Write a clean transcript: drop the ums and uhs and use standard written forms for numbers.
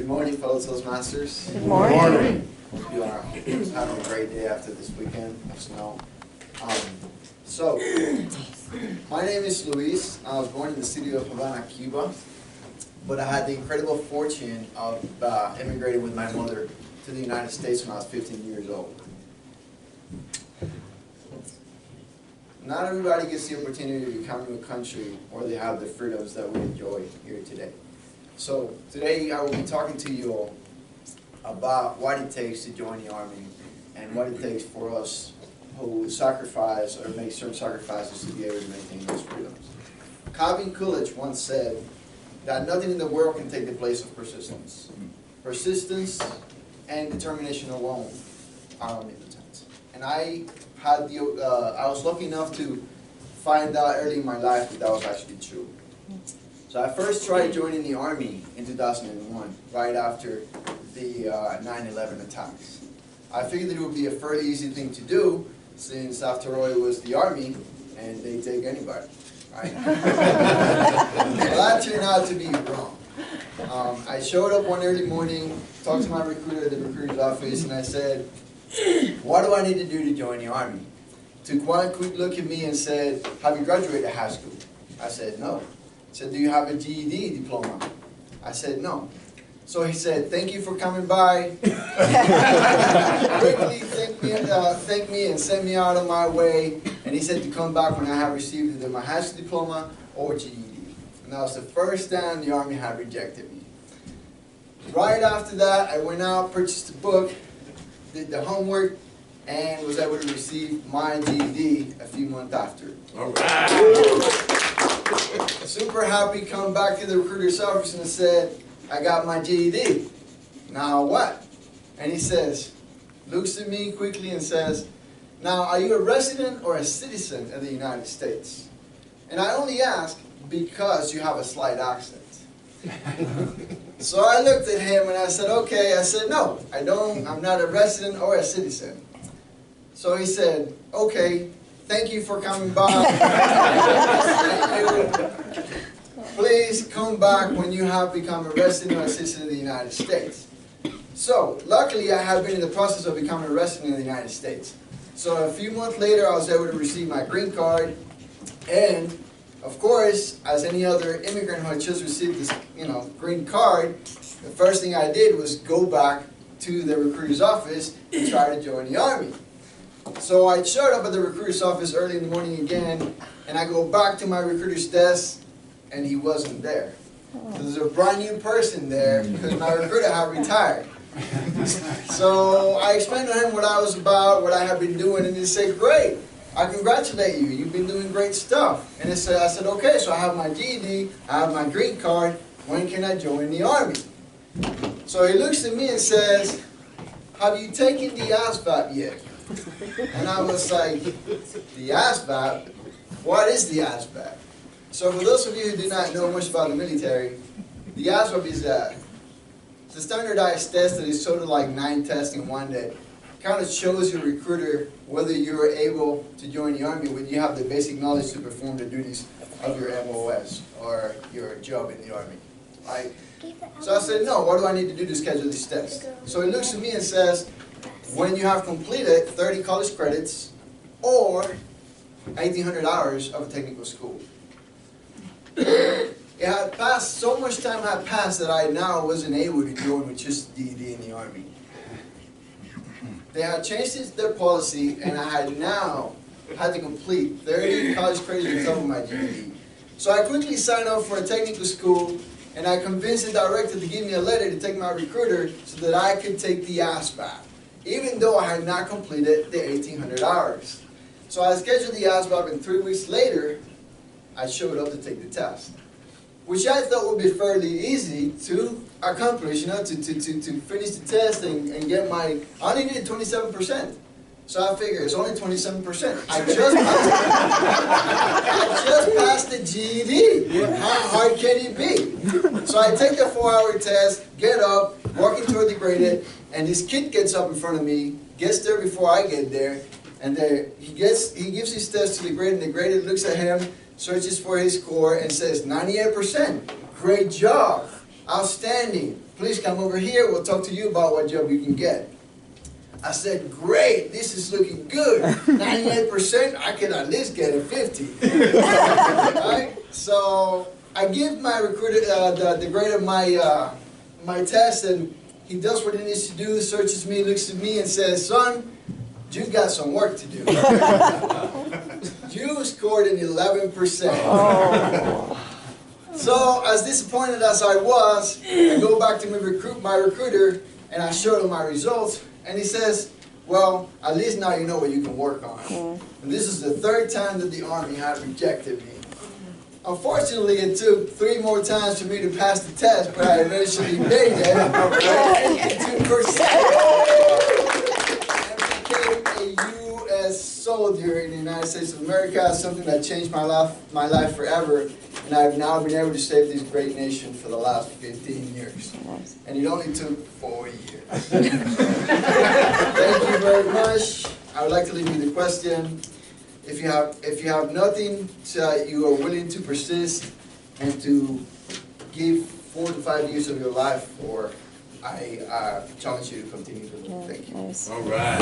Good morning, fellow Toastmasters. Good morning. Hope you are having a great day after this weekend of snow. So, my name is Luis. I was born in the city of Havana, Cuba, but I had the incredible fortune of immigrating with my mother to the United States when I was 15 years old. Not everybody gets the opportunity to come to a country where they have the freedoms that we enjoy here today. So today I will be talking to you all about what it takes to join the Army and what it takes for us who sacrifice or make certain sacrifices to be able to maintain those freedoms. Calvin Coolidge once said that nothing in the world can take the place of persistence. Persistence and determination alone are omnipotent. And I was lucky enough to find out early in my life that that was actually true. So I first tried joining the Army in 2001, right after the 9/11 attacks. I figured that it would be a fairly easy thing to do, since after all it was the Army, and they take anybody, right? Well, that turned out to be wrong. I showed up one early morning, talked to my recruiter at the recruiter's office, and I said, what do I need to do to join the Army? Took one quick look at me and said, have you graduated high school? I said, no. He said, do you have a GED diploma? I said, no. So he said, thank you for coming by. Quickly thank me and send me out of my way. And he said to come back when I have received either my high school diploma or GED. And that was the first time the Army had rejected me. Right after that, I went out, purchased a book, did the homework, and was able to receive my GED a few months after. All right. Super happy, come back to the recruiter's office and said, I got my GED. Now what? And he says, looks at me quickly and says, now are you a resident or a citizen of the United States? And I only ask because you have a slight accent. So I looked at him and I said, okay. I said, no, I'm not a resident or a citizen. So he said, okay, thank you for coming by. Please come back when you have become a resident or a citizen of the United States. So, luckily I had been in the process of becoming a resident of the United States. So a few months later I was able to receive my green card, and of course, as any other immigrant who had just received this, green card, the first thing I did was go back to the recruiter's office and try to join the Army. So I showed up at the recruiter's office early in the morning again, and I go back to my recruiter's desk, and he wasn't there. So there's a brand new person there because my recruiter had retired. So I explained to him what I was about, what I had been doing, and he said, great, I congratulate you, you've been doing great stuff. And I said, okay, so I have my GED, I have my green card, when can I join the Army? So he looks at me and says, have you taken the ASVAB yet? And I was like, the ASVAB? What is the ASVAB? So for those of you who do not know much about the military, the ASVAB is a standardized test that is sort of like 9 tests in one that kind of shows your recruiter whether you're able to join the Army when you have the basic knowledge to perform the duties of your MOS or your job in the Army. Right? So I said, no, what do I need to do to schedule these tests? So he looks at me and says, when you have completed 30 college credits or 1,800 hours of a technical school. It had passed, so much time had passed that I now wasn't able to join with just GED in the Army. They had changed their policy, and I had now had to complete 30 college credits on top of my GED. So I quickly signed up for a technical school, and I convinced the director to give me a letter to take my recruiter so that I could take the ASVAB, even though I had not completed the 1,800 hours. So I scheduled the ASVAB, and 3 weeks later, I showed up to take the test, which I thought would be fairly easy to accomplish, to finish the test and get my, I only needed 27%. So I figured it's only 27%. I just passed the GED. How hard can it be? So I take the 4-hour test, get up, walking toward the graded, and this kid gets up in front of me, gets there before I get there, and he gives his test to the graded, and the graded looks at him, searches for his score, and says, 98%. Great job. outstanding. Please come over here. We'll talk to you about what job you can get. I said, great, this is looking good. 98%, I can at least get a 50. Right? So I give my recruiter the grade of my test, and he does what he needs to do, searches me, looks at me, and says, son, you've got some work to do. You scored an 11%. Oh. So, as disappointed as I was, I go back to my recruiter, and I showed him my results, and he says, well, at least now you know what you can work on. And this is the third time that the Army had rejected me. Unfortunately, it took 3 more times for me to pass the test, but I eventually made it. 82%. And became a U.S. soldier in the United States of America, something that changed my life forever. And I've now been able to save this great nation for the last 15 years. And it only took 4 years. Thank you very much. I would like to leave you the question. If you have nothing you are willing to persist and to give 4 to 5 years of your life for, I challenge you to continue to live. Thank you. All right.